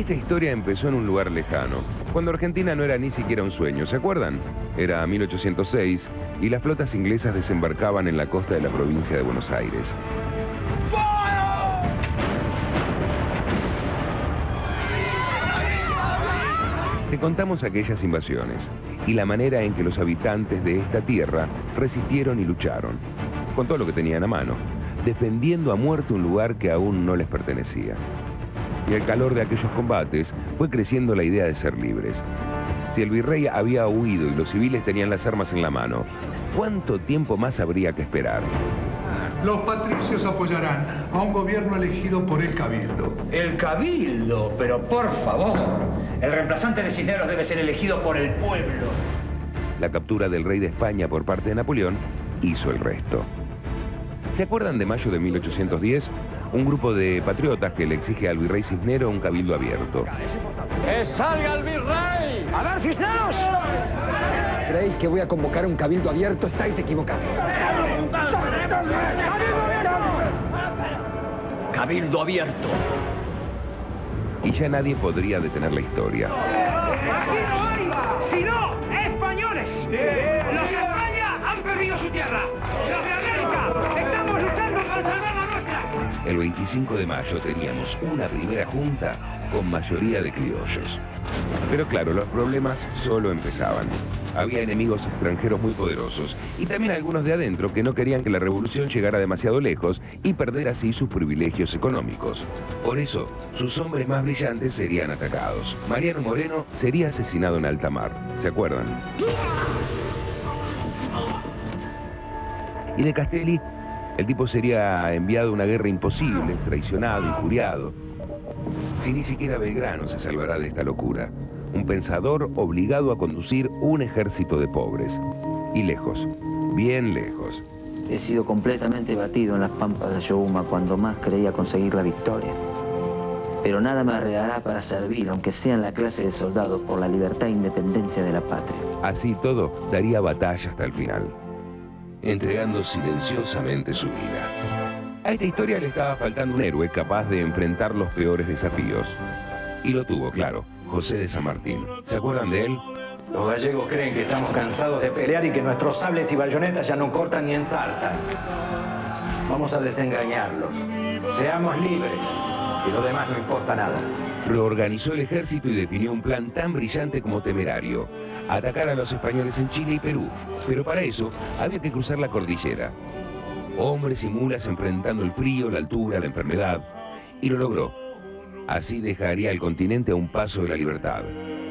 Esta historia empezó en un lugar lejano, cuando Argentina no era ni siquiera un sueño, ¿se acuerdan? Era 1806 y las flotas inglesas desembarcaban en la costa de la provincia de Buenos Aires. Te contamos aquellas invasiones y la manera en que los habitantes de esta tierra resistieron y lucharon, con todo lo que tenían a mano, defendiendo a muerte un lugar que aún no les pertenecía. Y al calor de aquellos combates fue creciendo la idea de ser libres. Si el virrey había huido y los civiles tenían las armas en la mano, ¿cuánto tiempo más habría que esperar? Los patricios apoyarán a un gobierno elegido por el Cabildo. ¿El Cabildo? Pero por favor, el reemplazante de Cisneros debe ser elegido por el pueblo. La captura del rey de España por parte de Napoleón hizo el resto. ¿Se acuerdan de mayo de 1810? Un grupo de patriotas que le exige al virrey Cisneros un cabildo abierto. ¡Que salga el virrey! ¡A ver, Cisneros! ¿Creéis que voy a convocar un cabildo abierto? Estáis equivocados. ¡Cabildo abierto! Y ya nadie podría detener la historia. ¡Aquí no hay, sino españoles! ¡Los de España han perdido su tierra! ¡Los de América estamos luchando para salvar la nuestra! El 25 de mayo teníamos una primera junta con mayoría de criollos. Pero claro, los problemas solo empezaban. Había enemigos extranjeros muy poderosos y también algunos de adentro que no querían que la revolución llegara demasiado lejos y perder así sus privilegios económicos. Por eso, sus hombres más brillantes serían atacados. Mariano Moreno sería asesinado en alta mar, ¿se acuerdan? Y de Castelli, el tipo sería enviado a una guerra imposible, traicionado, injuriado. Si ni siquiera Belgrano se salvará de esta locura. Un pensador obligado a conducir un ejército de pobres. Y lejos, bien lejos. He sido completamente batido en las pampas de Ayohuma cuando más creía conseguir la victoria. Pero nada me arredará para servir, aunque sea en la clase de soldado, por la libertad e independencia de la patria. Así todo, daría batalla hasta el final, entregando silenciosamente su vida. A esta historia le estaba faltando un héroe capaz de enfrentar los peores desafíos. Y lo tuvo, claro, José de San Martín. ¿Se acuerdan de él? Los gallegos creen que estamos cansados de pelear y que nuestros sables y bayonetas ya no cortan ni ensartan. Vamos a desengañarlos. Seamos libres y lo demás no importa nada. Reorganizó el ejército y definió un plan tan brillante como temerario: atacar a los españoles en Chile y Perú. Pero para eso había que cruzar la cordillera. Hombres y mulas enfrentando el frío, la altura, la enfermedad. Y lo logró. Así dejaría el continente a un paso de la libertad.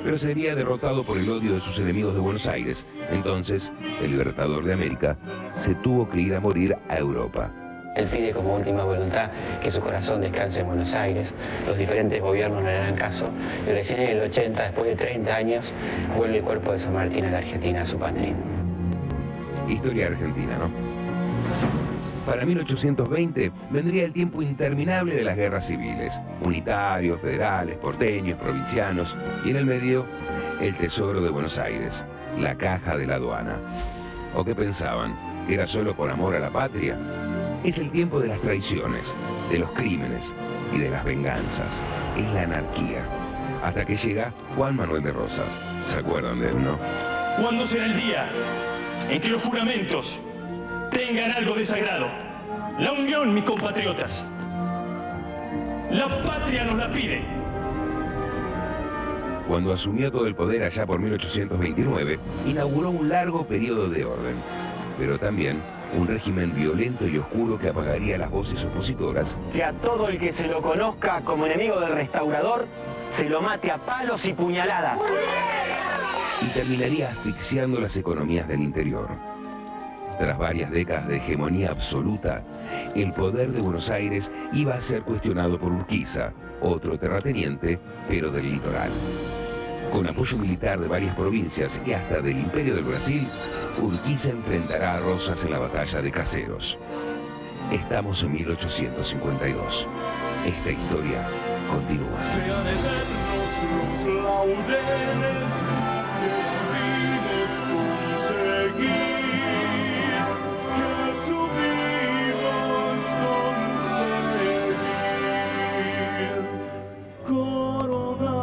Pero sería derrotado por el odio de sus enemigos de Buenos Aires. Entonces, el libertador de América se tuvo que ir a morir a Europa. Él pide como última voluntad que su corazón descanse en Buenos Aires. Los diferentes gobiernos no le dan caso. Y recién en el 80, después de 30 años, vuelve el cuerpo de San Martín a la Argentina, a su patria. Historia argentina, ¿no? Para 1820 vendría el tiempo interminable de las guerras civiles. Unitarios, federales, porteños, provincianos. Y en el medio, el tesoro de Buenos Aires, la caja de la aduana. ¿O qué pensaban? ¿Que era solo por amor a la patria? Es el tiempo de las traiciones, de los crímenes y de las venganzas. Es la anarquía. Hasta que llega Juan Manuel de Rosas. ¿Se acuerdan de él, no? ¿Cuándo será el día en que los juramentos tengan algo de sagrado? La unión, mis compatriotas. La patria nos la pide. Cuando asumió todo el poder allá por 1829, inauguró un largo periodo de orden, pero también un régimen violento y oscuro que apagaría las voces opositoras. Que a todo el que se lo conozca como enemigo del restaurador, se lo mate a palos y puñaladas. Y terminaría asfixiando las economías del interior. Tras varias décadas de hegemonía absoluta, el poder de Buenos Aires iba a ser cuestionado por Urquiza, otro terrateniente, pero del litoral. Con apoyo militar de varias provincias y hasta del Imperio del Brasil, Urquiza enfrentará a Rosas en la batalla de Caseros. Estamos en 1852. Esta historia continúa. Sean eternos los laureles que supimos conseguir. Corona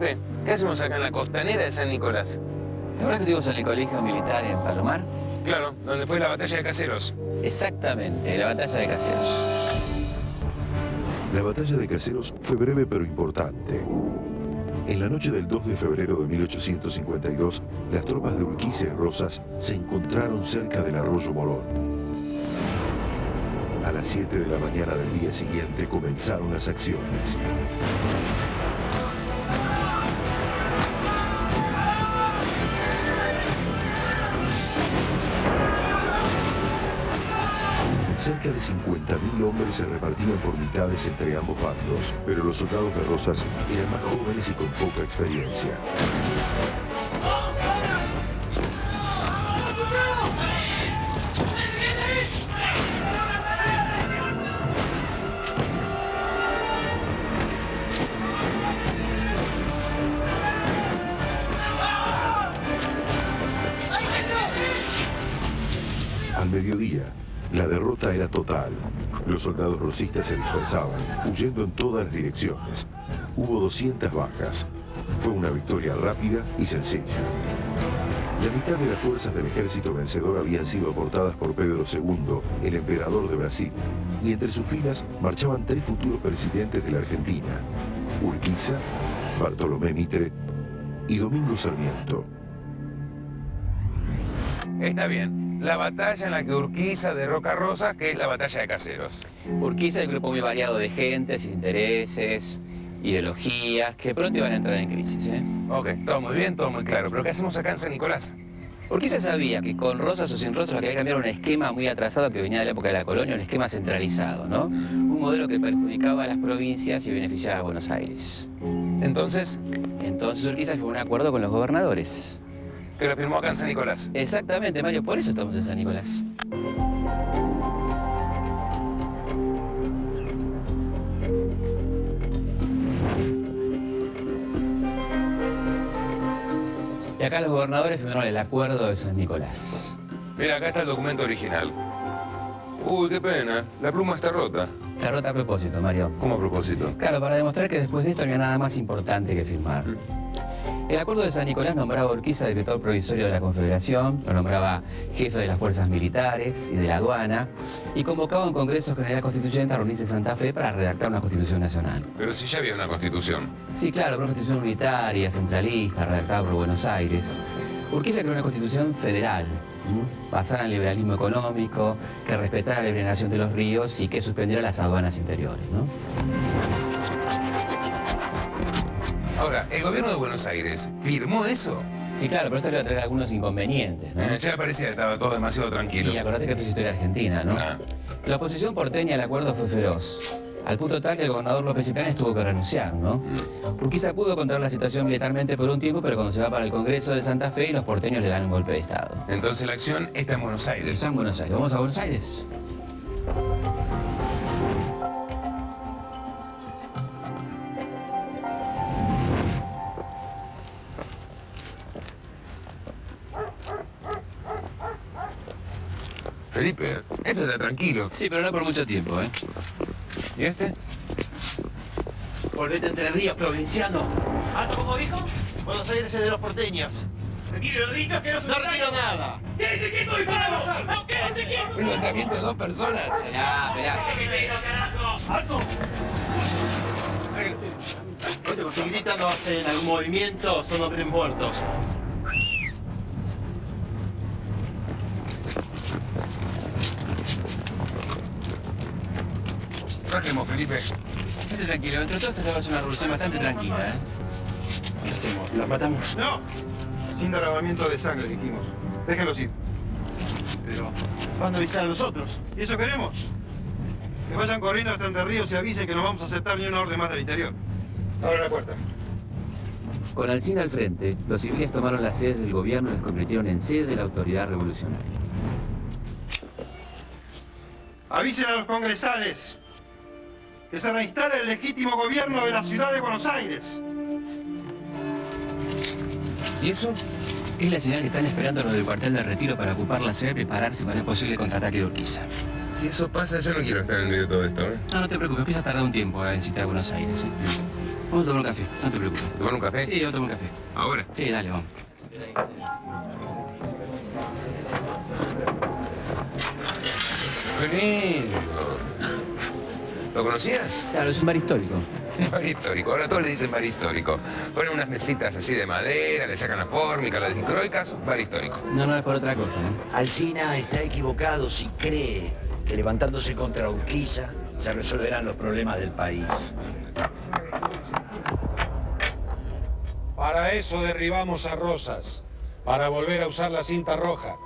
Felipe, ¿qué hacemos acá en la costanera de San Nicolás? ¿Te acuerdas que estuvimos en el colegio militar en Palomar? Claro, donde fue la batalla de Caseros. Exactamente, la batalla de Caseros. La batalla de Caseros fue breve pero importante. En la noche del 2 de febrero de 1852, las tropas de Urquiza y Rosas se encontraron cerca del arroyo Morón. A las 7 de la mañana del día siguiente comenzaron las acciones. Cerca de 50.000 hombres se repartían por mitades entre ambos bandos, pero los soldados de Rosas eran más jóvenes y con poca experiencia. Al mediodía, la derrota era total. Los soldados rosistas se dispersaban, huyendo en todas las direcciones. Hubo 200 bajas. Fue una victoria rápida y sencilla. La mitad de las fuerzas del ejército vencedor habían sido aportadas por Pedro II, el emperador de Brasil, y entre sus filas marchaban 3 futuros presidentes de la Argentina: Urquiza, Bartolomé Mitre y Domingo Sarmiento. Está bien. La batalla en la que Urquiza derroca a Rosas, que es la batalla de Caseros. Urquiza es un grupo muy variado de gentes, intereses, ideologías, que pronto iban a entrar en crisis, ¿eh? Ok, todo muy bien, todo muy claro. ¿Pero qué hacemos acá en San Nicolás? Urquiza sabía que con Rosas o sin Rosas lo que había que cambiar era un esquema muy atrasado que venía de la época de la colonia, un esquema centralizado, ¿no? Un modelo que perjudicaba a las provincias y beneficiaba a Buenos Aires. Entonces Urquiza firmó un acuerdo con los gobernadores. Que lo firmó acá en San Nicolás. Exactamente, Mario, por eso estamos en San Nicolás. Y acá los gobernadores firmaron el acuerdo de San Nicolás. Mira, acá está el documento original. Uy, qué pena. La pluma está rota. Está rota a propósito, Mario. ¿Cómo a propósito? Claro, para demostrar que después de esto no había nada más importante que firmar. El acuerdo de San Nicolás nombraba a Urquiza director provisorio de la Confederación, lo nombraba jefe de las fuerzas militares y de la aduana, y convocaba a un Congreso General Constituyente a reunirse en Santa Fe para redactar una Constitución Nacional. Pero si ya había una Constitución. Sí, claro, una Constitución unitaria, centralista, redactada por Buenos Aires. Urquiza creó una Constitución federal, basada en el liberalismo económico, que respetara la libre nación de los ríos y que suspendiera las aduanas interiores, ¿no? Ahora, ¿el gobierno de Buenos Aires firmó eso? Sí, claro, pero esto le va a traer algunos inconvenientes, ¿no? Ya me parecía que estaba todo demasiado tranquilo. Y acordate que esto es historia argentina, ¿no? Ah. La oposición porteña al acuerdo fue feroz, al punto tal que el gobernador López y Planes tuvo que renunciar, ¿no? Urquiza pudo controlar la situación militarmente por un tiempo, pero cuando se va para el Congreso de Santa Fe, los porteños le dan un golpe de Estado. Entonces la acción está en Buenos Aires. Está en Buenos Aires. ¿Vamos a Buenos Aires? Felipe, esto está tranquilo. Sí, pero no por mucho tiempo, ¿eh? ¿Y este? Volvete Entre Ríos, provinciano. ¿Alto como dijo? Buenos Aires es de los porteños. Retire lo dicho, que no se ¡No retiro nada! ¡Quédese quieto, disparado! ¡No, quédese quieto! Un levantamiento de 2 personas. Esperá. ¡Alto! Si gritan o hacen algún movimiento, son hombres muertos. Rajemos, Felipe. Estate tranquilo, entre todos esta es una revolución bastante tranquila, ¿eh? ¿Qué hacemos? ¿Las matamos? No, sin derramamiento de sangre, dijimos. Déjenlos ir. Pero van a avisar a nosotros. ¿Y eso queremos? Que vayan corriendo hasta Entre Ríos y avisen que no vamos a aceptar ni una orden más del interior. Abre la puerta. Con Alsina al frente, los civiles tomaron las sedes del gobierno y las convirtieron en sede de la autoridad revolucionaria. Avisen a los congresales que se reinstala el legítimo gobierno de la ciudad de Buenos Aires. ¿Y eso? Es la señal que están esperando los del cuartel de retiro para ocupar la sede y prepararse para el posible contraataque de Urquiza. Si eso pasa, yo no quiero estar en medio de todo esto, ¿eh? No te preocupes, empieza a tardar un tiempo en citar a Buenos Aires, ¿eh? Vamos a tomar un café, no te preocupes. ¿Tomar un café? Sí, vamos a tomar un café. ¿Ahora? Sí, dale, vamos. ¡Qué lindo! ¿Lo conocías? Claro, es un bar histórico. Un bar histórico, ahora todos le dicen bar histórico. Ponen unas mesitas así de madera, le sacan la fórmica, las discroicas, bar histórico. No, es por otra cosa, ¿no? Alsina está equivocado si cree que levantándose contra Urquiza se resolverán los problemas del país. Para eso derribamos a Rosas, para volver a usar la cinta roja.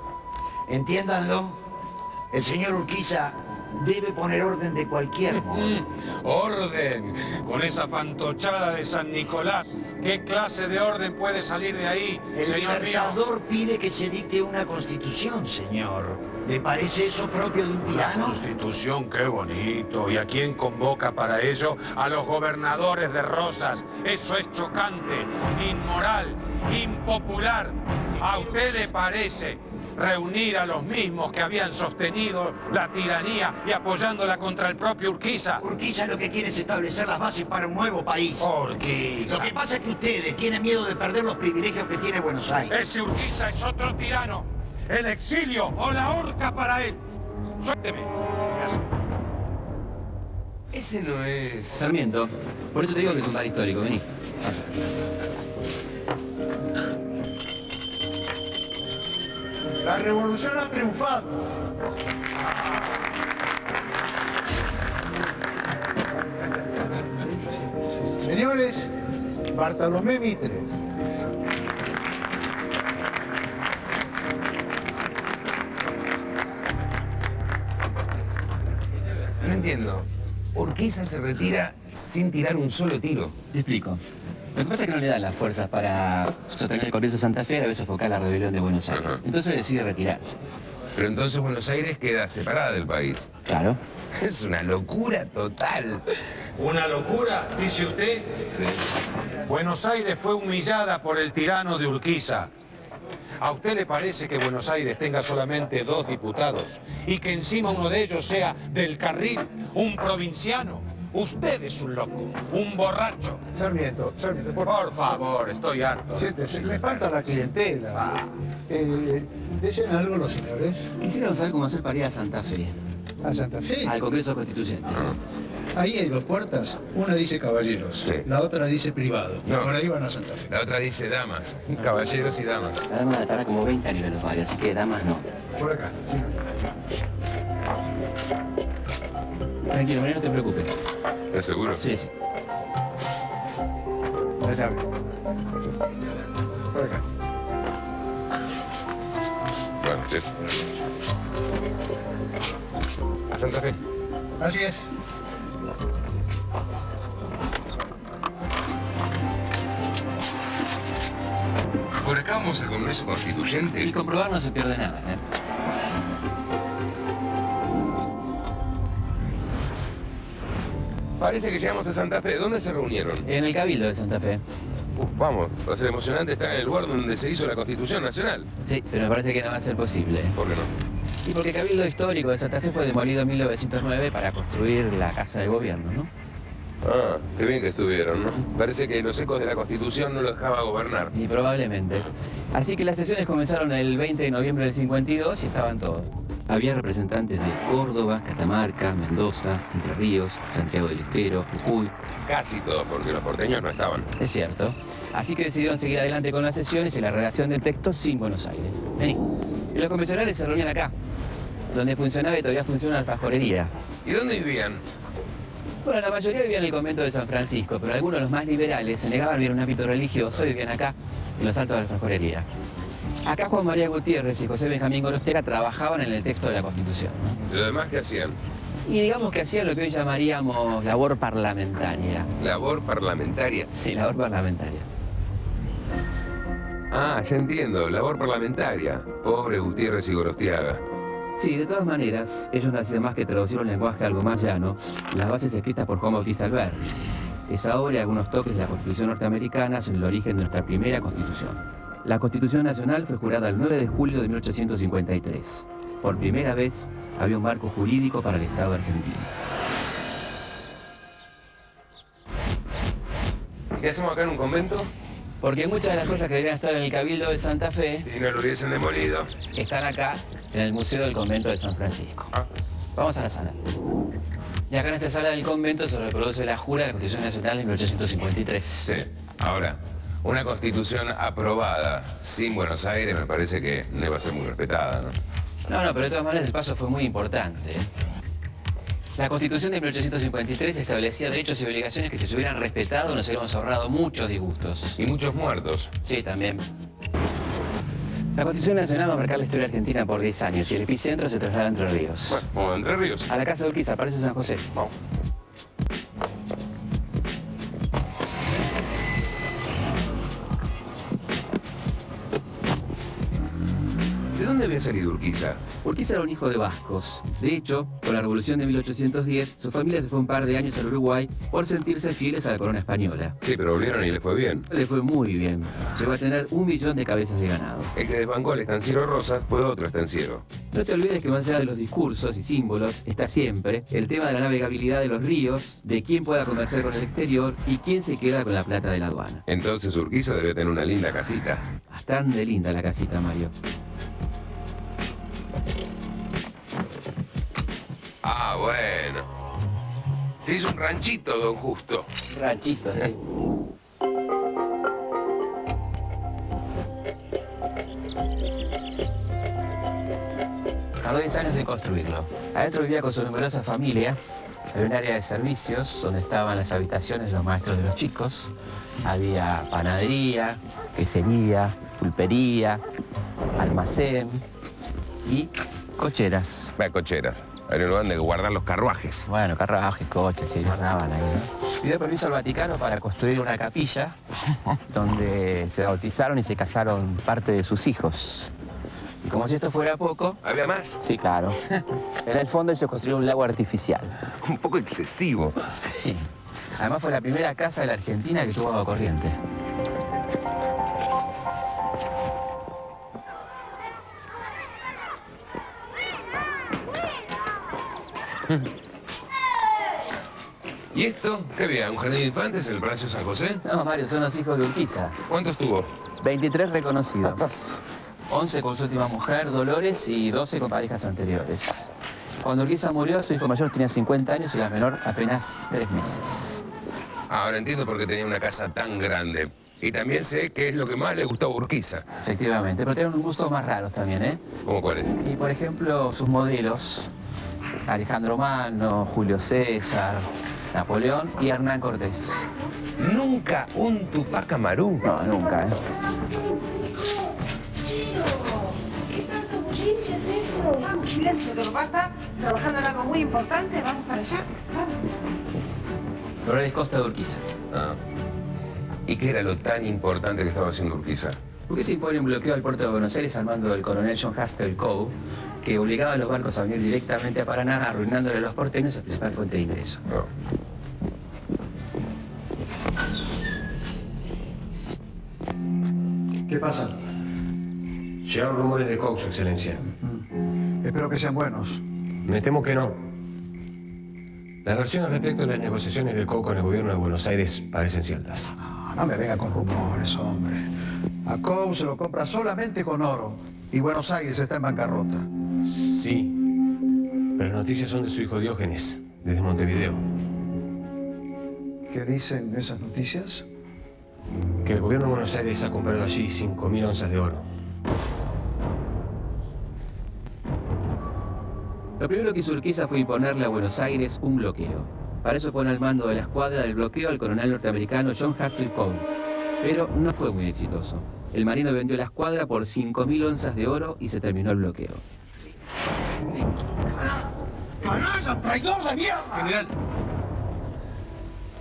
Entiéndanlo, el señor Urquiza debe poner orden de cualquier modo. ¡Orden! Con esa fantochada de San Nicolás, ¿qué clase de orden puede salir de ahí, El señor mío? Libertador pide que se dicte una constitución, señor. ¿Le parece eso propio de un Una tirano? constitución, qué bonito. ¿Y a quién convoca para ello? A los gobernadores de Rosas. Eso es chocante, inmoral, impopular. ¿A usted le parece reunir a los mismos que habían sostenido la tiranía y apoyándola contra el propio Urquiza? Urquiza lo que quiere es establecer las bases para un nuevo país. Urquiza. Lo que pasa es que ustedes tienen miedo de perder los privilegios que tiene Buenos Aires. Ese Urquiza es otro tirano. El exilio o la horca para él. Suélteme. Ese no es... Sarmiento. Por eso te digo que es un bar histórico, vení. Pasa. La revolución ha triunfado. Señores, Bartolomé Mitre. No entiendo. Urquiza se retira sin tirar un solo tiro. Te explico. Lo que pasa es que no le dan las fuerzas para sostener el Congreso de Santa Fe y a veces sofocar la rebelión de Buenos Aires. Entonces decide retirarse. Pero entonces Buenos Aires queda separada del país. Claro. Es una locura total. ¿Una locura, dice usted? Buenos Aires fue humillada por el tirano de Urquiza. ¿A usted le parece que Buenos Aires tenga solamente 2 diputados y que encima uno de ellos sea del carril, un provinciano? Usted es un loco, un borracho. Sarmiento, Por favor, estoy harto. Siéntese, me falta la clientela. ¿Desean algo los señores? Quisiéramos saber cómo hacer para ir a Santa Fe. ¿A Santa Fe? Al Congreso Constituyente, sí. Ahí hay 2 puertas. Una dice caballeros, Sí. la otra dice privado. No. Por ahí van a Santa Fe. La otra dice damas, caballeros y damas. La dama estará como 20 años en los bares, así que damas no. Por acá, sí. Tranquilo, María, no te preocupes. ¿Estás seguro? Sí, sí. La llave. Por acá. Buenas noches. A Santa Fe. Así es. Por acá vamos al Congreso Constituyente. Y comprobar no se pierde nada, ¿eh? Parece que llegamos a Santa Fe. ¿Dónde se reunieron? En el Cabildo de Santa Fe. Vamos, va a ser emocionante estar en el lugar donde se hizo la Constitución Nacional. Sí, pero me parece que no va a ser posible. ¿Por qué no? Y porque el Cabildo Histórico de Santa Fe fue demolido en 1909 para construir la Casa de Gobierno, ¿no? Ah, qué bien que estuvieron, ¿no? Parece que los ecos de la Constitución no lo dejaba gobernar. Y probablemente. Así que las sesiones comenzaron el 20 de noviembre del 52 y estaban todos. Había representantes de Córdoba, Catamarca, Mendoza, Entre Ríos, Santiago del Estero, Jujuy. Casi todos, porque los porteños no estaban. Es cierto. Así que decidieron seguir adelante con las sesiones y la redacción del texto sin Buenos Aires. Vení. Y los convencionales se reunían acá, donde funcionaba y todavía funciona la alfajorrería. ¿Y dónde vivían? Bueno, la mayoría vivían en el convento de San Francisco, pero algunos, los más liberales, se negaban a vivir un ámbito religioso y vivían acá, en los altos de la alfajorrería. Acá Juan María Gutiérrez y José Benjamín Gorostera trabajaban en el texto de la Constitución, ¿no? ¿Y lo demás qué hacían? Y digamos que hacían lo que hoy llamaríamos labor parlamentaria. ¿Labor parlamentaria? Sí, labor parlamentaria. Ah, ya entiendo, labor parlamentaria. Pobre Gutiérrez y Gorostiaga. Sí, de todas maneras, ellos no hacían más que traducir un lenguaje algo más llano, las bases escritas por Juan Bautista Alberdi. Esa obra y algunos toques de la Constitución norteamericana son el origen de nuestra primera Constitución. La Constitución Nacional fue jurada el 9 de julio de 1853. Por primera vez había un marco jurídico para el Estado argentino. ¿Qué hacemos acá en un convento? Porque muchas de las cosas que deberían estar en el Cabildo de Santa Fe... Si no lo hubiesen demolido. Están acá, en el Museo del Convento de San Francisco. Vamos a la sala. Y acá en esta sala del convento se reproduce la jura de la Constitución Nacional de 1853. Sí. Ahora, una Constitución aprobada sin Buenos Aires me parece que no iba a ser muy respetada, ¿no? No, pero de todas maneras el paso fue muy importante. La Constitución de 1853 establecía derechos y obligaciones que si se hubieran respetado nos hubiéramos ahorrado muchos disgustos. Y muchos muertos. Sí, también. La Constitución Nacional va a marcar la historia argentina por 10 años y el epicentro se traslada a Entre Ríos. Bueno, vamos a Entre Ríos. A la Casa de Urquiza, Palacio San José. Vamos. ¿De dónde había salido Urquiza? Urquiza era un hijo de vascos. De hecho, con la Revolución de 1810, su familia se fue un par de años al Uruguay por sentirse fieles a la corona española. Sí, pero volvieron y les fue bien. Le fue muy bien. Llegó a tener 1 millón de cabezas de ganado. El que desbancó al estanciero Rosas fue otro estanciero. No te olvides que más allá de los discursos y símbolos, está siempre el tema de la navegabilidad de los ríos, de quién pueda comerciar con el exterior y quién se queda con la plata de la aduana. Entonces Urquiza debe tener una linda casita. Bastante linda la casita, Mario. Ah, bueno. Se hizo un ranchito, don Justo. Un ranchito, sí. Tardó 10 años en construirlo. Adentro vivía con su numerosa familia. Había un área de servicios donde estaban las habitaciones de los maestros de los chicos. Había panadería, quesería, pulpería, almacén y cocheras. Cocheras. Era un lugar donde guardar los carruajes. Bueno, carruajes, coches, sí, guardaban ahí, ¿no? Pidió permiso al Vaticano para construir una capilla donde se bautizaron y se casaron parte de sus hijos. Y como si esto fuera poco... ¿Había más? Sí, claro. En el fondo se construyó un lago artificial. Un poco excesivo. Sí. Además fue la primera casa de la Argentina que tuvo agua corriente. ¿Y esto? ¿Qué había? ¿Un jardín de infantes en el Palacio San José? No, Mario, son los hijos de Urquiza. ¿Cuántos tuvo? 23 reconocidos. 11 con su última mujer, Dolores, y 12 con parejas anteriores. Cuando Urquiza murió, su hijo mayor tenía 50 años y la menor apenas 3 meses. Ahora entiendo por qué tenía una casa tan grande. Y también sé qué es lo que más le gustaba a Urquiza. Efectivamente, pero tienen un gusto más raros también, ¿eh? ¿Cómo cuáles? Y por ejemplo, sus modelos, Alejandro Magno, Julio César, Napoleón y Hernán Cortés. ¿Nunca un Tupac Amaru? No, nunca, ¿eh? ¿Qué tanto bullicio es eso? Vamos, silencio, que papá está trabajando en algo muy importante. Vamos para allá. Vamos. Dolores Costa de Urquiza. Ah. ¿Y qué era lo tan importante que estaba haciendo Urquiza? Urquiza impone un bloqueo al puerto de Buenos Aires al mando del coronel John Haskell Coe, que obligaba a los barcos a venir directamente a Paraná, arruinándole a los porteños la principal fuente de ingreso. No. ¿Qué pasa? Llegaron rumores de Coke, Su Excelencia. Espero que sean buenos. Me temo que no. Las versiones respecto a las negociaciones de Coke con el gobierno de Buenos Aires parecen ciertas. No me venga con rumores, hombre. A Coke se lo compra solamente con oro. Y Buenos Aires está en bancarrota. Sí. Pero las noticias son de su hijo Diógenes, desde Montevideo. ¿Qué dicen esas noticias? Que el gobierno de Buenos Aires ha comprado allí 5.000 onzas de oro. Lo primero que hizo Urquiza fue imponerle a Buenos Aires un bloqueo. Para eso pone al mando de la escuadra del bloqueo al coronel norteamericano John Haskell Coe. Pero no fue muy exitoso. El marino vendió la escuadra por 5.000 onzas de oro y se terminó el bloqueo. ¡Canalla, traidor de mierda! General,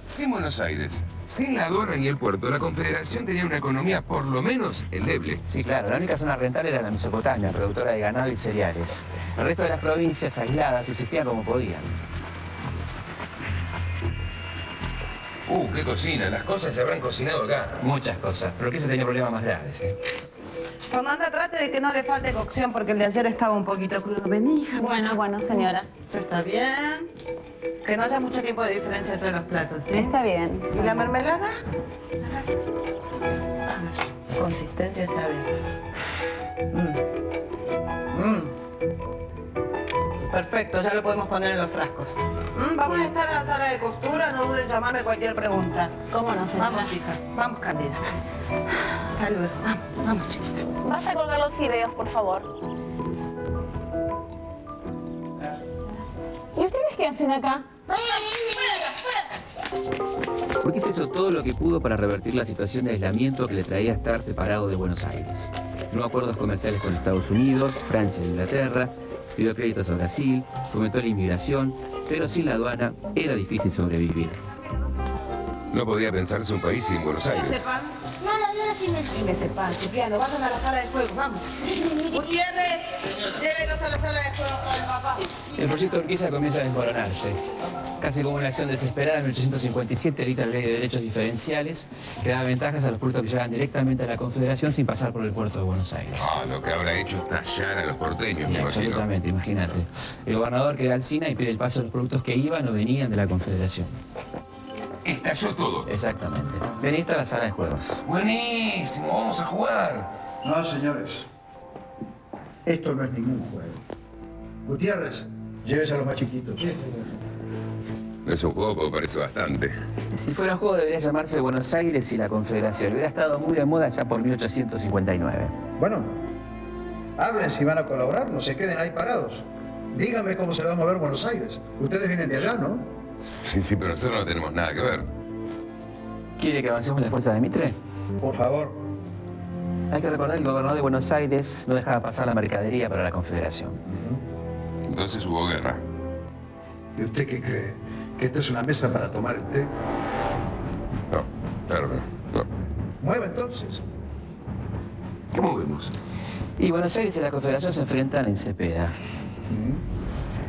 sin Buenos Aires, sin la aduana ni el puerto, la Confederación tenía una economía por lo menos endeble. Sí, claro. La única zona rentable era la Mesopotamia, productora de ganado y cereales. El resto de las provincias aisladas subsistían como podían. ¡Qué cocina! Las cosas se habrán cocinado acá. Muchas cosas, pero Urquiza tenía problemas más graves, ¿eh? Comandante, trate de que no le falte cocción porque el de ayer estaba un poquito crudo. Vení, hija. Bueno, señora. ¿Ya está bien? Que no haya mucho tiempo de diferencia entre los platos, ¿sí? Está bien. ¿Y la mermelada? La consistencia está bien. Perfecto, ya lo podemos poner en los frascos. Vamos a estar en la sala de costura, no duden en llamarme cualquier pregunta. ¿Cómo no, señora? Vamos, hija. Vamos, Cándida. Hasta luego. Vamos, chiquito. Vas a colgar los fideos, por favor. ¿Y ustedes qué hacen acá? Urquiza hizo todo lo que pudo para revertir la situación de aislamiento que le traía estar separado de Buenos Aires. Firmó acuerdos comerciales con Estados Unidos, Francia e Inglaterra, pidió créditos a Brasil, fomentó la inmigración, pero sin la aduana era difícil sobrevivir. No podía pensarse un país sin Buenos Aires. Sepan. Que sepan. Cipriano, vayan a la sala de juegos, vamos. Gutiérrez, llévenos a la sala de juegos con el papá. El proyecto Urquiza comienza a desmoronarse. Casi como una acción desesperada, en 1857 dicta la ley de derechos diferenciales que da ventajas a los productos que llegan directamente a la Confederación sin pasar por el puerto de Buenos Aires. Lo que habrá hecho estallar a los porteños, me imagino. Absolutamente, imagínate. El gobernador queda Alsina y pide el paso de los productos que iban o venían de la Confederación. Estalló todo. Exactamente. Veniste a la sala de juegos. Buenísimo, vamos a jugar. No, señores. Esto no es ningún juego. Gutiérrez, llévese a los más chiquitos. No es un juego, pero parece bastante. Si fuera un juego debería llamarse Buenos Aires y la Confederación. Hubiera estado muy de moda ya por 1859. Bueno, hablen si van a colaborar, no se queden ahí parados. Díganme cómo se va a mover Buenos Aires. Ustedes vienen de allá, ¿no? Sí, pero nosotros no tenemos nada que ver. ¿Quiere que avancemos la fuerza de Mitre? Por favor. Hay que recordar que el gobernador de Buenos Aires no dejaba pasar la mercadería para la Confederación. Entonces hubo guerra. ¿Y usted qué cree? ¿Que esta es una mesa para tomar el té? No, claro no. Mueva entonces. ¿Qué movemos? Y Buenos Aires y la Confederación se enfrentan en Cepeda.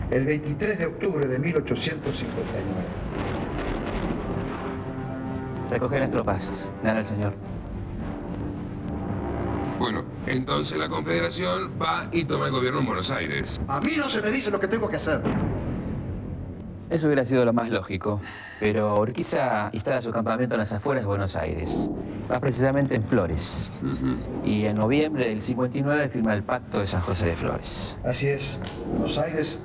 El 23 de octubre de 1859. Recoger las tropas. Gana el señor. Bueno, entonces la Confederación va y toma el gobierno en Buenos Aires. A mí no se me dice lo que tengo que hacer. Eso hubiera sido lo más lógico, pero Urquiza instala su campamento en las afueras de Buenos Aires, más precisamente en Flores. Y en noviembre del 59 firma el Pacto de San José de Flores. Así es. Buenos Aires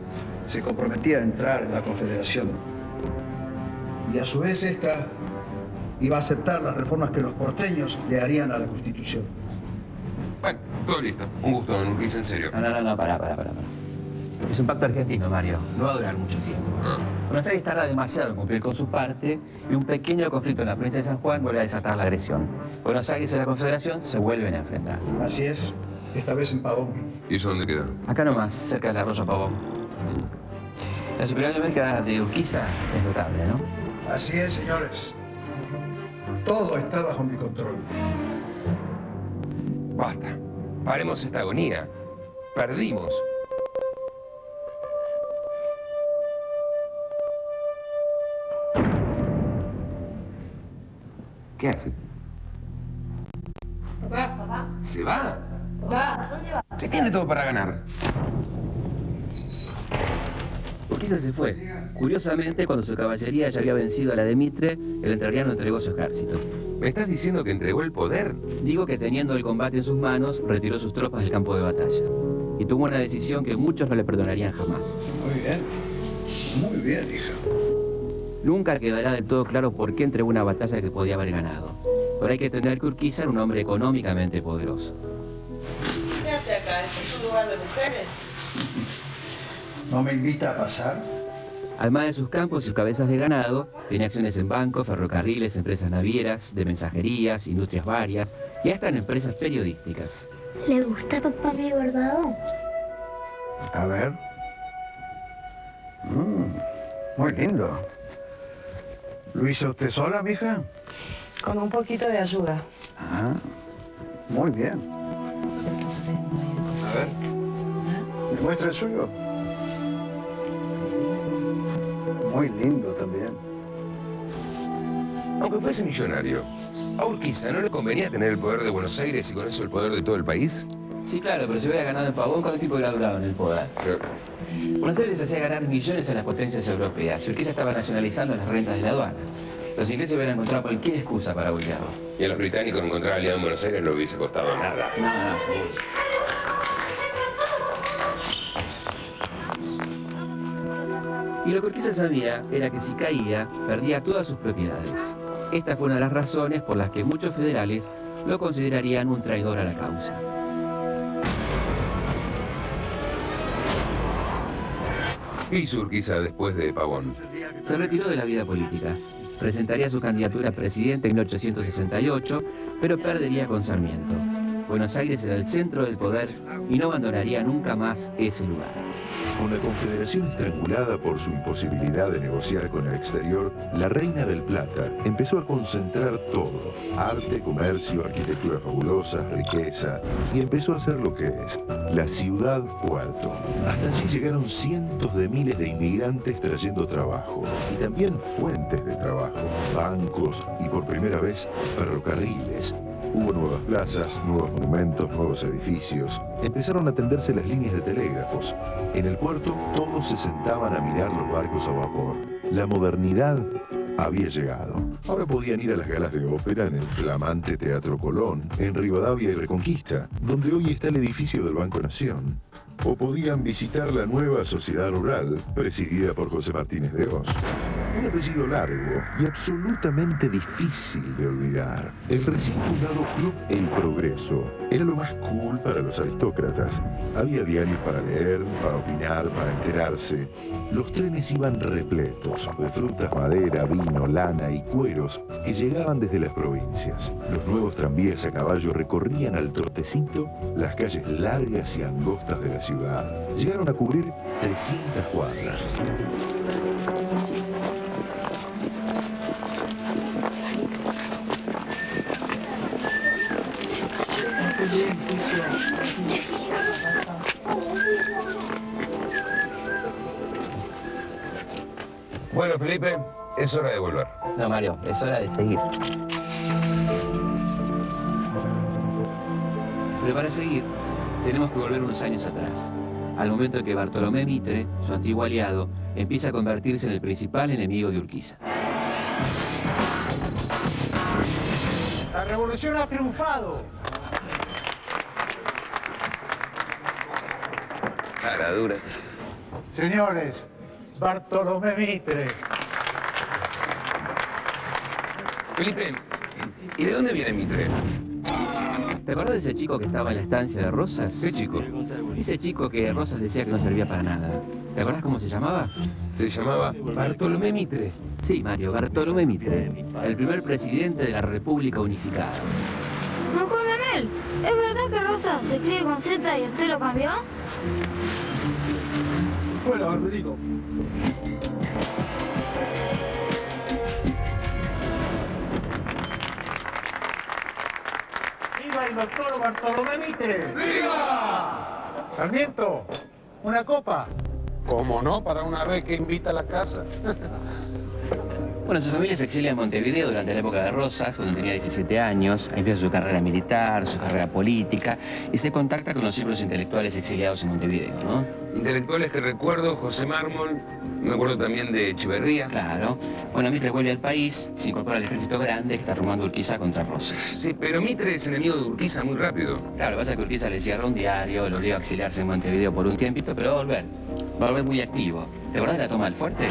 se comprometía a entrar en la Confederación. Y a su vez esta iba a aceptar las reformas que los porteños le harían a la Constitución. Bueno, todo listo. Un gusto, don Urquiza, en serio. No, pará. Es un pacto argentino, Mario. No va a durar mucho tiempo. Buenos Aires tarda demasiado en cumplir con su parte y un pequeño conflicto en la provincia de San Juan vuelve a desatar la agresión. Buenos Aires y la Confederación se vuelven a enfrentar. Así es. Esta vez en Pavón. ¿Y eso dónde queda? Acá nomás, cerca del arroyo Pavón. La superioridad numérica de Urquiza es notable, ¿no? Así es, señores. Todo está bajo mi control. Basta. Paremos esta agonía. Perdimos. ¿Qué hace? Papá. ¿Se va? Papá, ¿dónde va? Se tiene todo para ganar. Urquiza se fue. Curiosamente, cuando su caballería ya había vencido a la de Mitre, el entrerriano entregó su ejército. ¿Me estás diciendo que entregó el poder? Digo que teniendo el combate en sus manos, retiró sus tropas del campo de batalla. Y tomó una decisión que muchos no le perdonarían jamás. Muy bien, hija. Nunca quedará del todo claro por qué entregó una batalla que podía haber ganado. Pero hay que entender que Urquiza era un hombre económicamente poderoso. ¿Qué hace acá? ¿Este es un lugar de mujeres? ¿No me invita a pasar? Además de sus campos y sus cabezas de ganado, tenía acciones en bancos, ferrocarriles, empresas navieras, de mensajerías, industrias varias y hasta en empresas periodísticas. ¿Le gusta papá mi bordado? A ver. Muy lindo. ¿Lo hizo usted sola, mija? Con un poquito de ayuda. Ah, muy bien. A ver, ¿me muestra el suyo? Muy lindo también. Aunque fuese millonario, ¿a Urquiza no le convenía tener el poder de Buenos Aires y con eso el poder de todo el país? Sí, claro, pero se hubiera ganado en Pavón, ¿cuánto tiempo hubiera durado en el poder? Buenos Aires hacía ganar millones a las potencias europeas. Urquiza estaba nacionalizando las rentas de la aduana. Los ingleses hubieran encontrado cualquier excusa para voltearlo. Y a los británicos encontrar aliado en Buenos Aires no hubiese costado nada. No, seguro. Y lo que Urquiza sabía era que si caía, perdía todas sus propiedades. Esta fue una de las razones por las que muchos federales lo considerarían un traidor a la causa. ¿Qué hizo Urquiza después de Pavón? Se retiró de la vida política. Presentaría su candidatura a presidente en 1868, pero perdería con Sarmiento. Buenos Aires era el centro del poder y no abandonaría nunca más ese lugar. Con la Confederación estrangulada por su imposibilidad de negociar con el exterior, la Reina del Plata empezó a concentrar todo: arte, comercio, arquitectura fabulosa, riqueza, y empezó a hacer lo que es la ciudad-puerto. Hasta allí llegaron cientos de miles de inmigrantes trayendo trabajo, y también fuentes de trabajo, bancos y por primera vez ferrocarriles. Hubo nuevas plazas, nuevos monumentos, nuevos edificios. Empezaron a tenderse las líneas de telégrafos. En el puerto todos se sentaban a mirar los barcos a vapor. La modernidad había llegado. Ahora podían ir a las galas de ópera en el flamante Teatro Colón, en Rivadavia y Reconquista, donde hoy está el edificio del Banco Nación. O podían visitar la nueva Sociedad Rural, presidida por José Martínez de Hoz. Un apellido largo y absolutamente difícil de olvidar. El recién fundado Club El Progreso era lo más cool para los aristócratas. Había diarios para leer, para opinar, para enterarse. Los trenes iban repletos de frutas, madera, vino, lana y cueros que llegaban desde las provincias. Los nuevos tranvías a caballo recorrían al trotecito las calles largas y angostas de la ciudad. Llegaron a cubrir 300 cuadras. Bueno, Felipe, es hora de volver. No, Mario, es hora de seguir. Pero para seguir, tenemos que volver unos años atrás, al momento en que Bartolomé Mitre, su antiguo aliado, empieza a convertirse en el principal enemigo de Urquiza. La revolución ha triunfado. Cara dura. Señores, Bartolomé Mitre. Felipe, ¿y de dónde viene Mitre? ¿Te acordás de ese chico que estaba en la estancia de Rosas? ¿Qué chico? Ese chico que Rosas decía que no servía para nada. ¿Te acordás cómo se llamaba? Se llamaba Bartolomé Mitre. Sí, Mario, Bartolomé Mitre. El primer presidente de la República Unificada. Don Juan Manuel, ¿es verdad que Rosa se escribe con Z y usted lo cambió? Bueno, Barberito. ¡Viva el doctor Bartolomé Mitre! ¡Viva! Sarmiento, una copa. ¿Cómo no? Para una vez que invita a la casa. Bueno, su familia se exilia en Montevideo durante la época de Rosas, cuando tenía 17 años. Ahí empieza su carrera militar, su carrera política, y se contacta con los círculos intelectuales exiliados en Montevideo, ¿no? Intelectuales que recuerdo, José Mármol, me acuerdo también de Echeverría. Claro. Bueno, Mitre vuelve al país, se incorpora al ejército grande que está armando Urquiza contra Rosas. Sí, pero Mitre es enemigo de Urquiza muy rápido. Claro, lo que pasa es que Urquiza le cierra un diario, lo obliga a exiliarse en Montevideo por un tiempito, pero va a volver. Va a volver muy activo. ¿Te acordás de la toma del fuerte?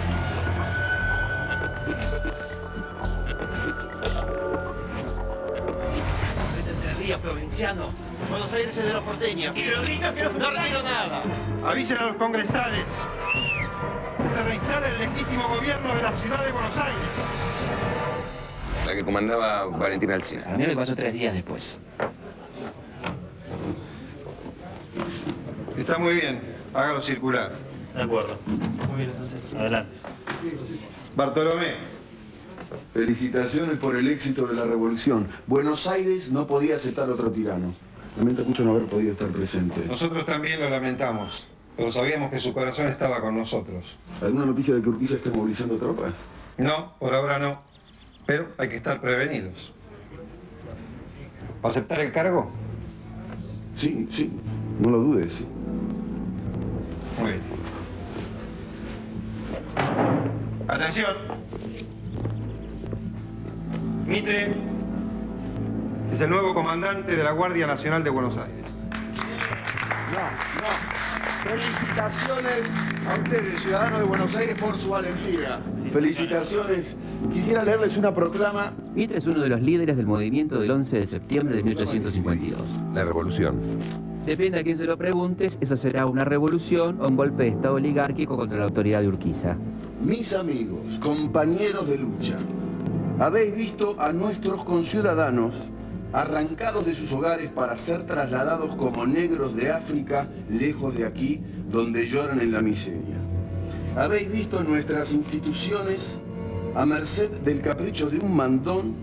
Provinciano. Buenos Aires es de los porteños. Y lo digo que no retiro nada. Avisen a los congresales que se reinstala el legítimo gobierno de la ciudad de Buenos Aires. La que comandaba Valentín Alsina. A mí me pasó 3 días después. Está muy bien. Hágalo circular. De acuerdo. Muy bien, entonces. Adelante. Bartolomé. Felicitaciones por el éxito de la revolución. Buenos Aires no podía aceptar otro tirano. Lamento mucho no haber podido estar presente. Nosotros también lo lamentamos, pero sabíamos que su corazón estaba con nosotros. ¿Alguna noticia de que Urquiza esté movilizando tropas? No, por ahora no. Pero hay que estar prevenidos. ¿Va a aceptar el cargo? Sí, sí, no lo dudes. Muy bien. Atención. Mitre es el nuevo comandante de la Guardia Nacional de Buenos Aires. Felicitaciones a ustedes, ciudadanos de Buenos Aires, por su valentía. Felicitaciones. Quisiera leerles una proclama. Mitre es uno de los líderes del movimiento del 11 de septiembre de 1852. La revolución. Depende a quién se lo preguntes, eso será una revolución o un golpe de estado oligárquico contra la autoridad de Urquiza. Mis amigos, compañeros de lucha, habéis visto a nuestros conciudadanos arrancados de sus hogares para ser trasladados como negros de África, lejos de aquí, donde lloran en la miseria. Habéis visto nuestras instituciones a merced del capricho de un mandón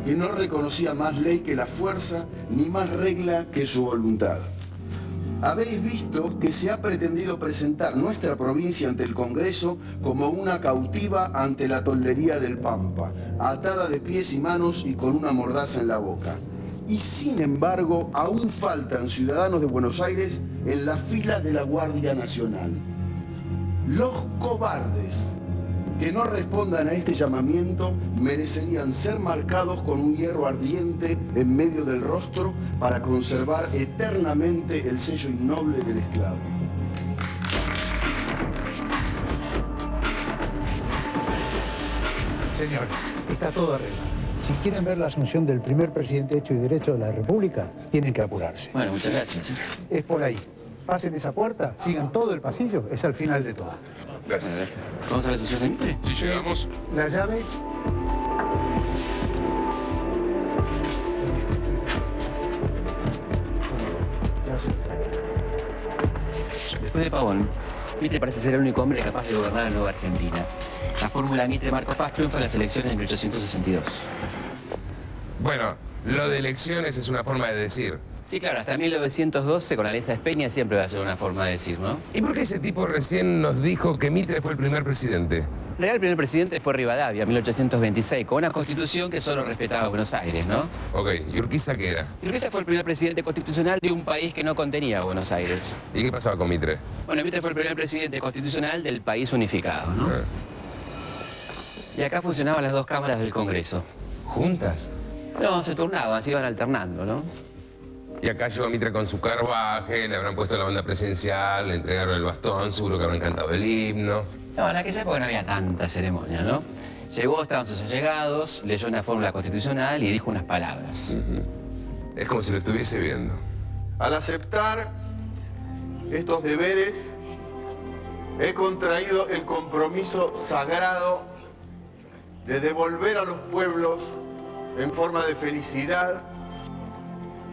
que no reconocía más ley que la fuerza, ni más regla que su voluntad. Habéis visto que se ha pretendido presentar nuestra provincia ante el Congreso como una cautiva ante la toldería del Pampa, atada de pies y manos y con una mordaza en la boca. Y sin embargo, aún faltan ciudadanos de Buenos Aires en la fila de la Guardia Nacional. Los cobardes que no respondan a este llamamiento merecerían ser marcados con un hierro ardiente en medio del rostro para conservar eternamente el sello innoble del esclavo. Señor, está todo arreglado. Si quieren ver la asunción del primer presidente hecho y derecho de la República, tienen que apurarse. Bueno, muchas gracias. Es por ahí. Pasen esa puerta, sigan todo el pasillo, es al final de todo. Gracias. ¿Vamos a la asunción de Mitre? Sí, llegamos. La llave. Después de Pavón, Mitre parece ser el único hombre capaz de gobernar la nueva Argentina. La fórmula Mitre-Marcos Paz triunfa en las elecciones de 1862. Bueno, lo de elecciones es una forma de decir. Sí, claro, hasta 1912 con la ley de Peña siempre va a ser una forma de decir, ¿no? ¿Y por qué ese tipo recién nos dijo que Mitre fue el primer presidente? En realidad el primer presidente fue Rivadavia, 1826, con una constitución que solo respetaba a Buenos Aires, ¿no? Ok, ¿y Urquiza qué era? Urquiza fue el primer presidente constitucional de un país que no contenía a Buenos Aires. ¿Y qué pasaba con Mitre? Bueno, Mitre fue el primer presidente constitucional del país unificado, ¿no? Y acá funcionaban las dos cámaras del Congreso. ¿Juntas? No, se turnaban, se iban alternando, ¿no? Y acá llegó Mitre con su carruaje, le habrán puesto la banda presidencial, le entregaron el bastón, seguro que habrán cantado el himno. No, en aquella época no había tanta ceremonia, ¿no? Llegó, estaban sus allegados, leyó una fórmula constitucional y dijo unas palabras. Es como si lo estuviese viendo. Al aceptar estos deberes, he contraído el compromiso sagrado de devolver a los pueblos en forma de felicidad,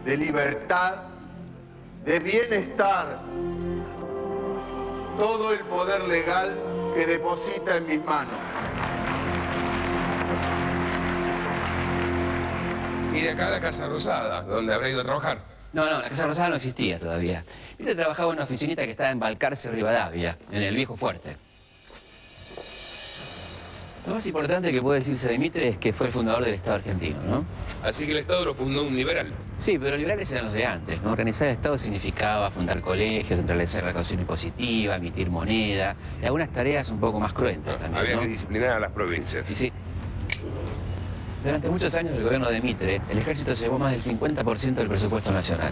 de libertad, de bienestar, todo el poder legal que deposita en mis manos. Y de acá a la Casa Rosada, donde habrá ido a trabajar. No, la Casa Rosada no existía todavía. Mitre trabajaba en una oficinita que estaba en Balcarce, Rivadavia, en el Viejo Fuerte. Lo más importante que puede decirse de Mitre es que fue el fundador del Estado argentino, ¿no? Así que el Estado lo fundó un liberal. Sí, pero los liberales eran los de antes, ¿no? Organizar el Estado significaba fundar colegios, centralizar la recaudación impositiva, emitir moneda, y algunas tareas un poco más cruentas también, Había ¿no? que disciplinar a las provincias. Sí. Durante muchos años del gobierno de Mitre, el ejército llevó más del 50% del presupuesto nacional.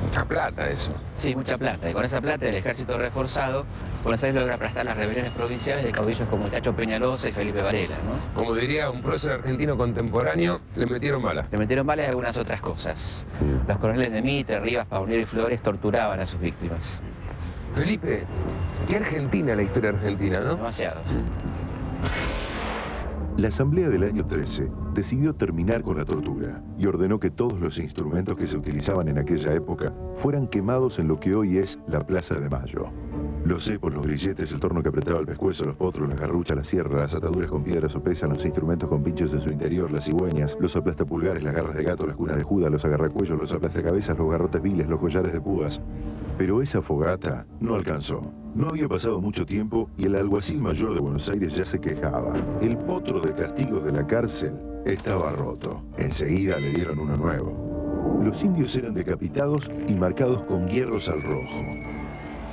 Mucha plata eso. Sí, mucha plata. Y con esa plata del ejército reforzado, Buenos Aires logra aplastar las rebeliones provinciales de caudillos como Chacho Peñalosa y Felipe Varela, ¿no? Como diría un prócer argentino contemporáneo, le metieron bala. Le metieron balas y algunas otras cosas. Los coroneles de Mitre, Rivas, Paunero y Flores torturaban a sus víctimas. Felipe, qué argentina la historia argentina, ¿no? Demasiado. La Asamblea del año 13 decidió terminar con la tortura y ordenó que todos los instrumentos que se utilizaban en aquella época fueran quemados en lo que hoy es la Plaza de Mayo. Los cepos, los grilletes, el torno que apretaba el pescuezo, los potros, las garruchas, la sierra, las ataduras con piedras o pesan, los instrumentos con pinchos en su interior, las cigüeñas, los aplastapulgares, las garras de gato, las cunas de Judas, los agarracuellos, los aplastacabezas, los garrotes viles, los collares de púas. Pero esa fogata no alcanzó. No había pasado mucho tiempo y el alguacil mayor de Buenos Aires ya se quejaba. El potro de castigos de la cárcel estaba roto. Enseguida le dieron uno nuevo. los indios eran decapitados y marcados con hierros al rojo.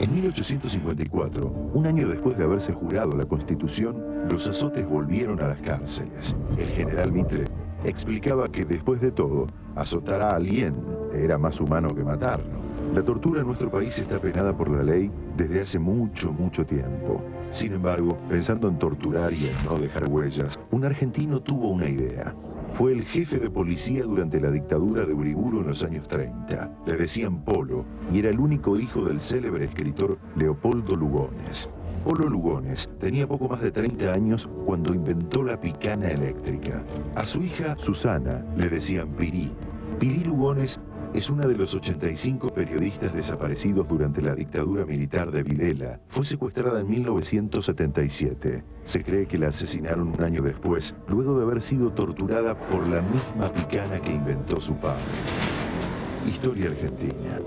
En 1854, un año después de haberse jurado la Constitución, los azotes volvieron a las cárceles. El general Mitre explicaba que después de todo, azotar a alguien era más humano que matarlo. La tortura en nuestro país está penada por la ley desde hace mucho tiempo. Sin embargo, pensando en torturar y en no dejar huellas, un argentino tuvo una idea. Fue el jefe de policía durante la dictadura de Uriburu en los años 30. Le decían Polo y era el único hijo del célebre escritor Leopoldo Lugones. Polo Lugones tenía poco más de 30 años cuando inventó la picana eléctrica. A su hija Susana le decían Pirí. Pirí Lugones es una de los 85 periodistas desaparecidos durante la dictadura militar de Videla. Fue secuestrada en 1977. Se cree que la asesinaron un año después, luego de haber sido torturada por la misma picana que inventó su padre. Historia argentina.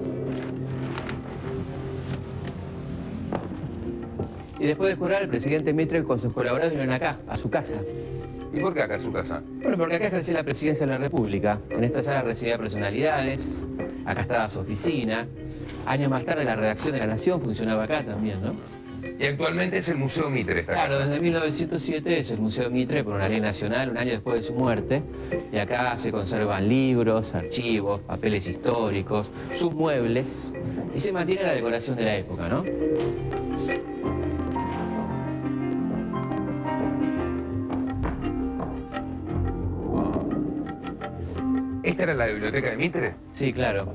Y después de jurar, el presidente Mitre con sus colaboradores vinieron acá, a su casa. ¿Y por qué acá a su casa? Bueno, porque acá ejercía la presidencia de la República. En esta sala recibía personalidades, acá estaba su oficina. Años más tarde la redacción de La Nación funcionaba acá también, ¿no? Y actualmente es el Museo Mitre esta casa. casa. Desde 1907 es el Museo Mitre por una ley nacional, un año después de su muerte. Y acá se conservan libros, archivos, papeles históricos, sus muebles. Y se mantiene la decoración de la época, ¿no? ¿Esta era la biblioteca de Mitre? Sí, claro.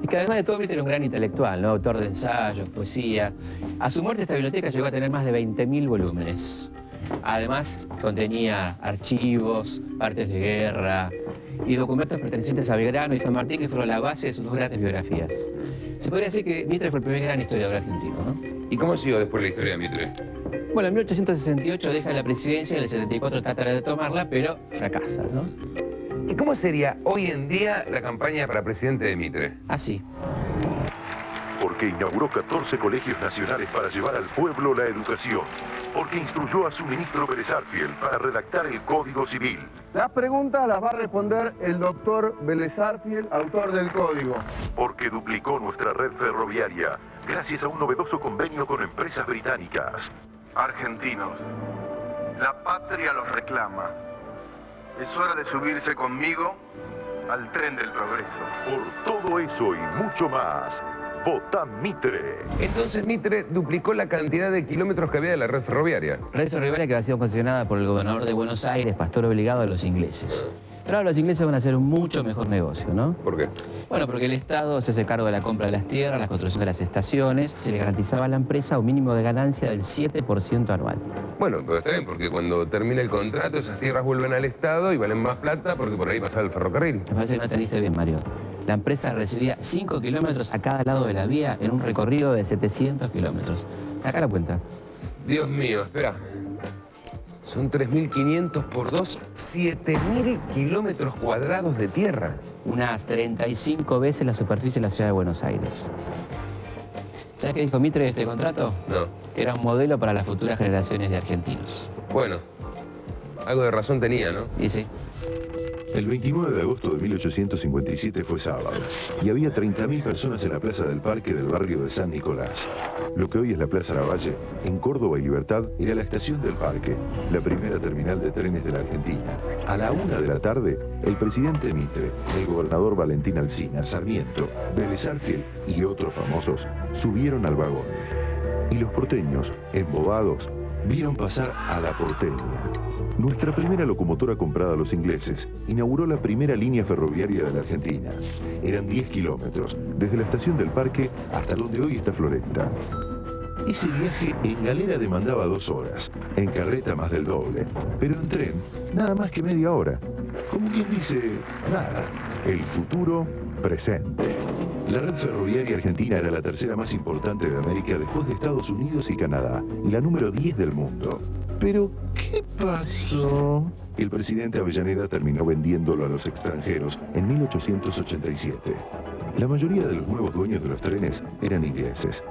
Y que además de todo Mitre era un gran intelectual, ¿no? Autor de ensayos, poesía. A su muerte esta biblioteca llegó a tener más de 20.000 volúmenes. Además contenía archivos, partes de guerra y documentos pertenecientes a Belgrano y San Martín que fueron la base de sus dos grandes biografías. Se podría decir que Mitre fue el primer gran historiador argentino, ¿no? ¿Y cómo siguió después la historia de Mitre? Bueno, en 1868 deja la presidencia y en el 74 trata de tomarla, pero fracasa, ¿no? ¿Y cómo sería hoy en día la campaña para presidente de Mitre? Así. Porque inauguró 14 colegios nacionales para llevar al pueblo la educación. Porque instruyó a su ministro Vélez Arfiel para redactar el Código Civil. Las preguntas las va a responder el doctor Vélez Arfiel, autor del Código. Porque duplicó nuestra red ferroviaria gracias a un novedoso convenio con empresas británicas. Argentinos, la patria los reclama. Es hora de subirse conmigo al tren del progreso. Por todo eso y mucho más, vota Mitre. Entonces Mitre duplicó la cantidad de kilómetros que había de la red ferroviaria. Red ferroviaria que había sido concesionada por el gobernador de Buenos Aires, pastor obligado de los ingleses. Pero ahora los ingleses van a hacer un mucho mejor negocio, ¿no? ¿Por qué? Bueno, porque el Estado se hace cargo de la compra de las tierras, la construcción de las estaciones, se le garantizaba a la empresa un mínimo de ganancia del 7% anual. Bueno, pero está bien, porque cuando termina el contrato esas tierras vuelven al Estado y valen más plata porque por ahí pasaba el ferrocarril. Me parece que no entendiste bien, Mario. La empresa recibía 5 kilómetros a cada lado de la vía en un recorrido de 700 kilómetros. Saca la cuenta. Dios mío, espera. Son 3.500 por 2, 7.000 kilómetros cuadrados de tierra. Unas 35 veces la superficie de la ciudad de Buenos Aires. ¿Sabes qué dijo Mitre de este contrato? No. Que era un modelo para las futuras generaciones de argentinos. Bueno, algo de razón tenía, ¿no? Y sí. El 29 de agosto de 1857 fue sábado y había 30.000 personas en la Plaza del Parque del barrio de San Nicolás. Lo que hoy es la Plaza Lavalle, en Córdoba y Libertad, era la estación del Parque, la primera terminal de trenes de la Argentina. A la 1 de la tarde, el presidente Mitre, el gobernador Valentín Alsina, Sarmiento, Vélez Arfiel y otros famosos subieron al vagón. Y los porteños, embobados, vieron pasar a la porteña. Nuestra primera locomotora comprada a los ingleses inauguró la primera línea ferroviaria de la Argentina. Eran 10 kilómetros, desde la estación del Parque hasta donde hoy está Floresta. Ese viaje en galera demandaba 2 horas, en carreta más del doble, pero en tren nada más que media hora. Como quien dice, nada, el futuro presente. La red ferroviaria argentina era la tercera más importante de América después de Estados Unidos y Canadá, y la número 10 del mundo. Pero, ¿qué pasó? El presidente Avellaneda terminó vendiéndolo a los extranjeros en 1887. La mayoría de los nuevos dueños de los trenes eran ingleses.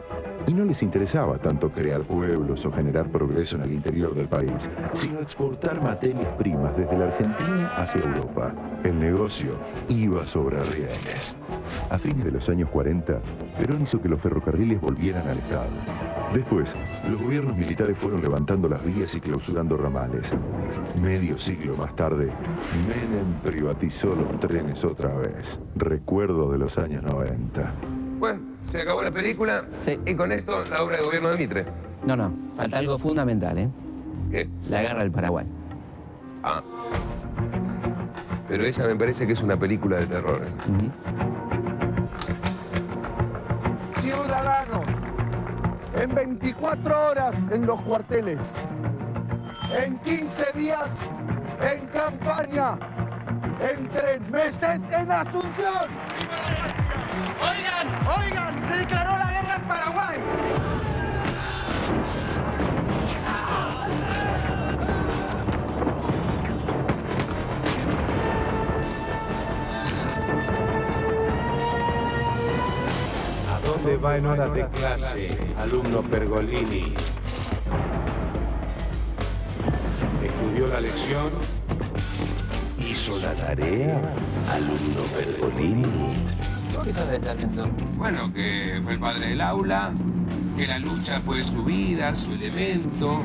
Y no les interesaba tanto crear pueblos o generar progreso en el interior del país, sino exportar materias primas desde la Argentina hacia Europa. El negocio iba sobre rieles. A fines de los años 40, Perón hizo que los ferrocarriles volvieran al Estado. Después, los gobiernos militares fueron levantando las vías y clausurando ramales. Medio siglo más tarde, Menem privatizó los trenes otra vez. Recuerdo de los años 90. Bueno, se acabó la película y con esto la obra de gobierno de Mitre. No, falta algo fundamental, ¿eh? ¿Qué? La guerra del Paraguay. Ah. Pero esa me parece que es una película de terror. Ciudadanos, en 24 horas en los cuarteles, en 15 días en campaña, en 3 meses en Asunción. Oigan, se declaró la guerra en Paraguay. ¿A dónde va en horas de clase, alumno Pergolini? ¿Estudió la lección? ¿Hizo la tarea, alumno Pergolini? ¿Qué sabes, sargento? Bueno, que fue el padre del aula, que la lucha fue su vida, su elemento.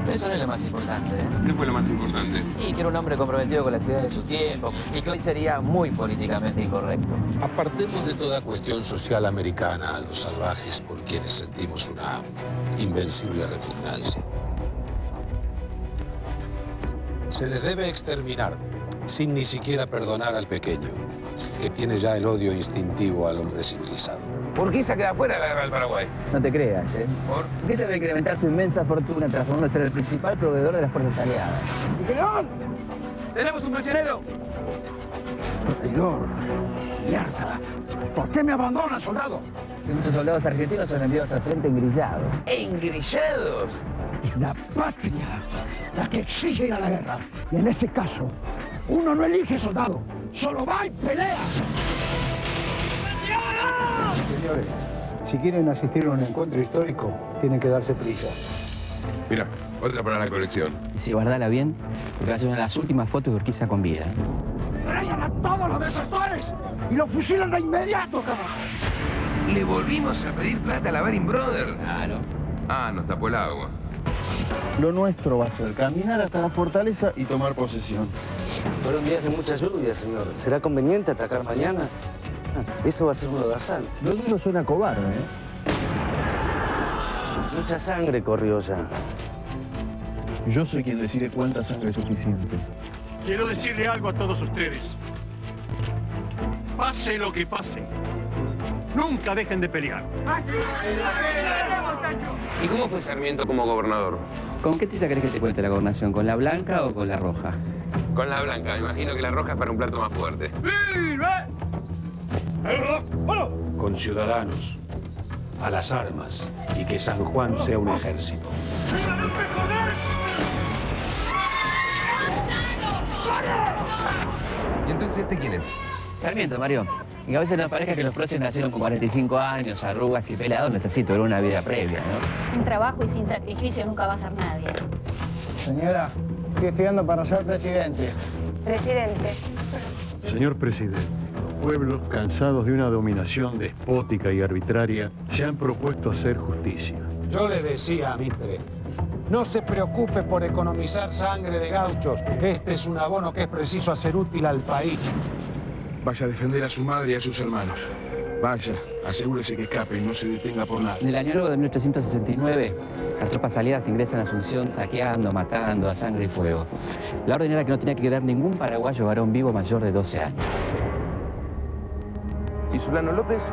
Pero eso no es lo más importante, ¿eh? ¿Qué fue lo más importante? Y que era un hombre comprometido con la ciudad de su tiempo y que hoy sería muy políticamente incorrecto. Apartemos de toda cuestión social americana a los salvajes por quienes sentimos una invencible repugnancia. Se les debe exterminar sin ni siquiera perdonar al pequeño, que tiene ya el odio instintivo al hombre civilizado. Urquiza queda fuera de la guerra del Paraguay. No te creas, ¿eh? Urquiza va a incrementar su inmensa fortuna transformándose en el principal proveedor de las fuerzas aliadas. ¡General! ¡Tenemos un prisionero! Traidor, mierda. ¿Por qué me abandona, soldado? Que muchos soldados argentinos son enviados al frente engrillados. ¿Engrillados? Es la patria la que exige ir a la guerra. Y en ese caso, uno no elige soldado, solo va y pelea. Señores, si quieren asistir a un encuentro histórico, tienen que darse prisa. Mira, otra para la colección. Y si guardala bien, porque va a ser una de las últimas fotos de Urquiza con vida. ¡Traigan a todos los desertores! ¡Y los fusilan de inmediato, carajo! Le volvimos a pedir plata a la Baring Brothers. Claro. Ah, nos tapó el agua. Lo nuestro va a ser caminar hasta la fortaleza y tomar posesión. Fueron días de mucha lluvia, señor. ¿Será conveniente atacar mañana? Eso va a ser un lodazal. Lo suyo suena cobarde, ¿eh? Mucha sangre corrió ya. Yo soy quien decide cuánta sangre es suficiente. Quiero decirle algo a todos ustedes. Pase lo que pase, nunca dejen de pelear. ¿Y cómo fue Sarmiento como gobernador? ¿Con qué tiza querés que te cuente la gobernación? ¿Con la blanca o con la roja? Con la blanca, me imagino que la roja es para un plato más fuerte. Con ciudadanos, a las armas, y que San Juan sea un ejército. ¿Y entonces este quién es? Sarmiento, Mario. Y a veces nos parece que los próceres nacieron con 45 años, arrugas y pelados. Necesito ver una vida previa, ¿no? Sin trabajo y sin sacrificio nunca va a ser nadie. Señora, estoy estudiando para ser presidente. Presidente. Señor presidente, los pueblos, cansados de una dominación despótica y arbitraria, se han propuesto hacer justicia. Yo le decía a Mitre, no se preocupe por economizar sangre de gauchos. Este es un abono que es preciso hacer útil al país. Vaya a defender a su madre y a sus hermanos. Vaya, asegúrese que escape y no se detenga por nada. En el año nuevo de 1869, las tropas aliadas ingresan a Asunción saqueando, matando a sangre y fuego. La orden era que no tenía que quedar ningún paraguayo varón vivo mayor de 12 años. ¿Y Solano López?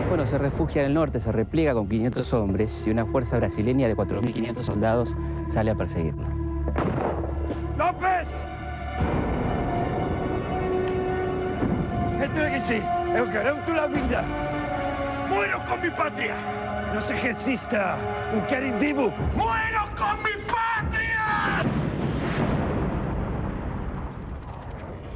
Bueno, se refugia en el norte, se repliega con 500 hombres y una fuerza brasileña de 4.500 soldados sale a perseguirlo. ¡López! Entréguense, eu garanto la vida. Muero con mi patria. No se resista. Un querem vivo. Muero con mi patria.